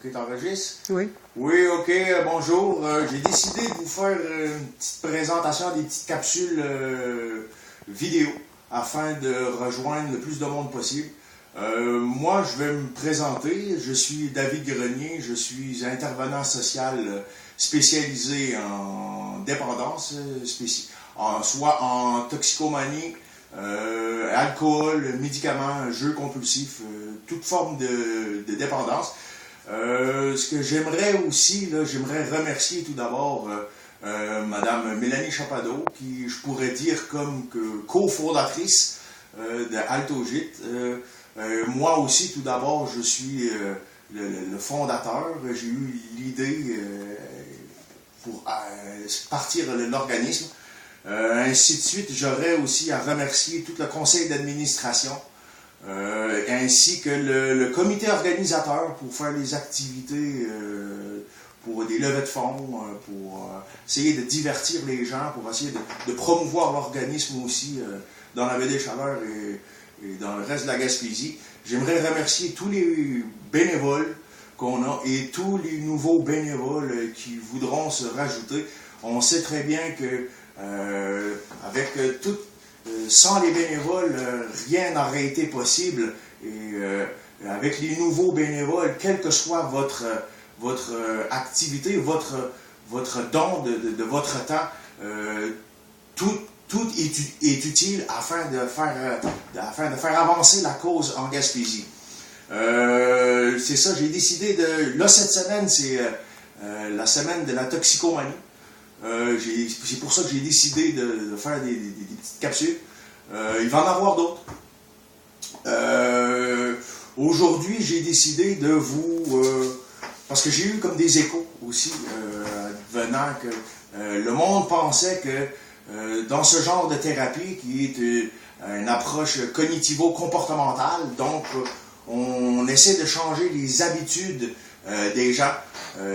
Ok, t'enregistres? Oui. Oui, ok, bonjour. J'ai décidé de vous faire une petite présentation, des petites capsules vidéo afin de rejoindre le plus de monde possible. Moi, je vais me présenter. Je suis David Grenier. Je suis intervenant social spécialisé en dépendance, soit en toxicomanie, alcool, médicaments, jeux compulsifs, toute forme de dépendance. Ce que j'aimerais aussi, j'aimerais remercier tout d'abord Madame Mélanie Chapadeau, qui je pourrais dire comme cofondatrice de Altogit. Moi aussi, tout d'abord, je suis le fondateur. J'ai eu l'idée pour partir l'organisme. Ainsi de suite, j'aurais aussi à remercier tout le conseil d'administration, ainsi que le comité organisateur pour faire les activités, pour des levées de fonds, pour essayer de divertir les gens, pour essayer de promouvoir l'organisme aussi dans la baie des Chaleurs et dans le reste de la Gaspésie. J'aimerais remercier tous les bénévoles qu'on a et tous les nouveaux bénévoles qui voudront se rajouter. On sait très bien que sans les bénévoles, rien n'aurait été possible. Et avec les nouveaux bénévoles, quelle que soit votre activité, votre don de votre temps, tout est utile afin de faire avancer la cause en Gaspésie. C'est ça, j'ai décidé de... Là, cette semaine, c'est la semaine de la toxicomanie. C'est pour ça que j'ai décidé de faire des petites capsules. Il va en avoir d'autres. Aujourd'hui, j'ai décidé de vous... parce que j'ai eu comme des échos aussi, venant que le monde pensait que dans ce genre de thérapie, qui est une approche cognitivo-comportementale, donc on essaie de changer les habitudes des gens.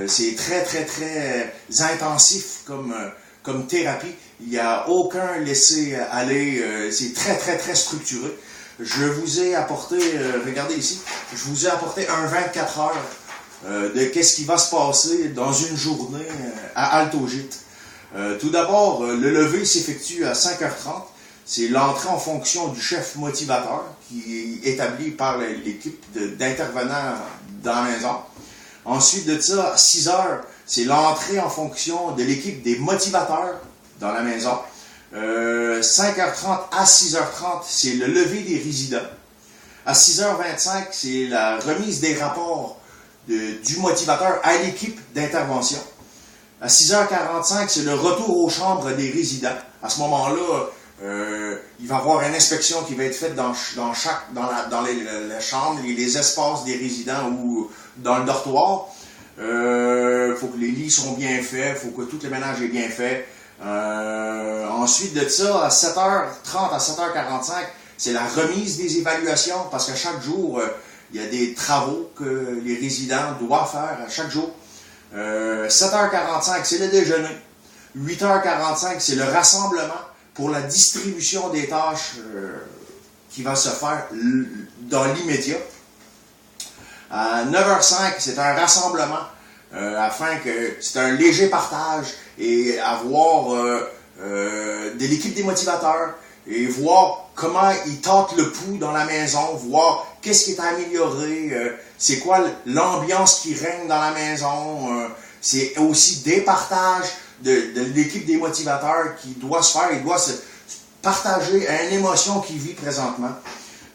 C'est très, très, très intensif comme thérapie. Il n'y a aucun laisser-aller. C'est très, très, très structuré. Je vous ai apporté, regardez ici, je vous ai apporté un 24 heures de qu'est-ce qui va se passer dans une journée à Altogit. Tout d'abord, le lever s'effectue à 5h30. C'est l'entrée en fonction du chef motivateur qui est établi par l'équipe d'intervenants dans la maison. Ensuite de ça, à 6h, c'est l'entrée en fonction de l'équipe des motivateurs dans la maison. 5h30 à 6h30, c'est le lever des résidents. À 6h25, c'est la remise des rapports du motivateur à l'équipe d'intervention. À 6h45, c'est le retour aux chambres des résidents. À ce moment-là, il va y avoir une inspection qui va être faite dans les chambres, les espaces des résidents ou dans le dortoir. Faut que les lits sont bien faits, faut que tout le ménage est bien fait. Ensuite de ça, à 7h30 à 7h45, c'est la remise des évaluations, parce qu'à chaque jour, il y a des travaux que les résidents doivent faire à chaque jour. 7h45, c'est le déjeuner. 8h45, c'est le rassemblement pour la distribution des tâches qui va se faire dans l'immédiat. À 9h05, c'est un rassemblement afin que c'est un léger partage et avoir de l'équipe des motivateurs et voir comment ils tâtent le pouls dans la maison, voir qu'est-ce qui est amélioré, c'est quoi l'ambiance qui règne dans la maison. C'est aussi des partages de l'équipe des motivateurs qui doit se faire, il doit se partager une émotion qu'il vit présentement.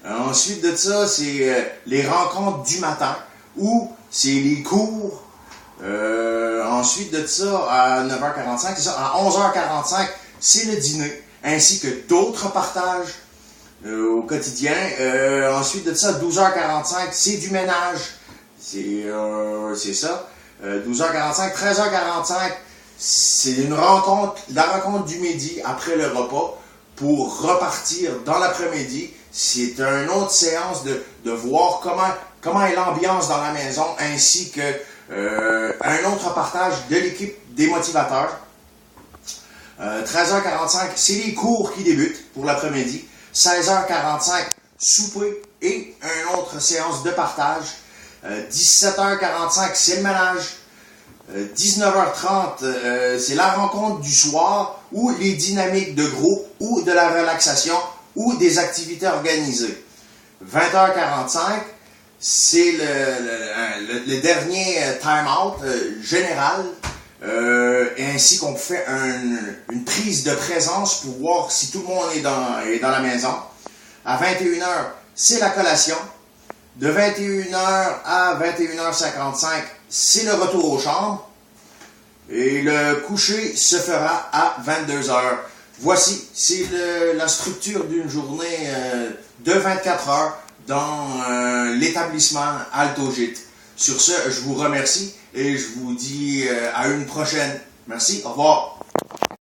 Ensuite de ça, c'est les rencontres du matin, ou c'est les cours. Ensuite de ça, à 9h45, c'est ça, à 11h45, c'est le dîner, ainsi que d'autres partages au quotidien. Ensuite de ça, 12h45, c'est du ménage. C'est ça. 12h45, 13h45, c'est une rencontre, la rencontre du midi après le repas pour repartir dans l'après-midi. C'est une autre séance de voir comment est l'ambiance dans la maison, ainsi que un autre partage de l'équipe des motivateurs. 13h45, c'est les cours qui débutent pour l'après-midi. 16h45, souper et une autre séance de partage. 17h45, c'est le ménage. 19h30, c'est la rencontre du soir ou les dynamiques de groupe ou de la relaxation ou des activités organisées. 20h45, c'est le dernier time-out général, ainsi qu'on fait une prise de présence pour voir si tout le monde est dans la maison. À 21h, c'est la collation. De 21h à 21h55, c'est le retour aux chambres. Et le coucher se fera à 22h. Voici, c'est la structure d'une journée de 24 heures dans l'établissement Altogit. Sur ce, je vous remercie et je vous dis à une prochaine. Merci, au revoir.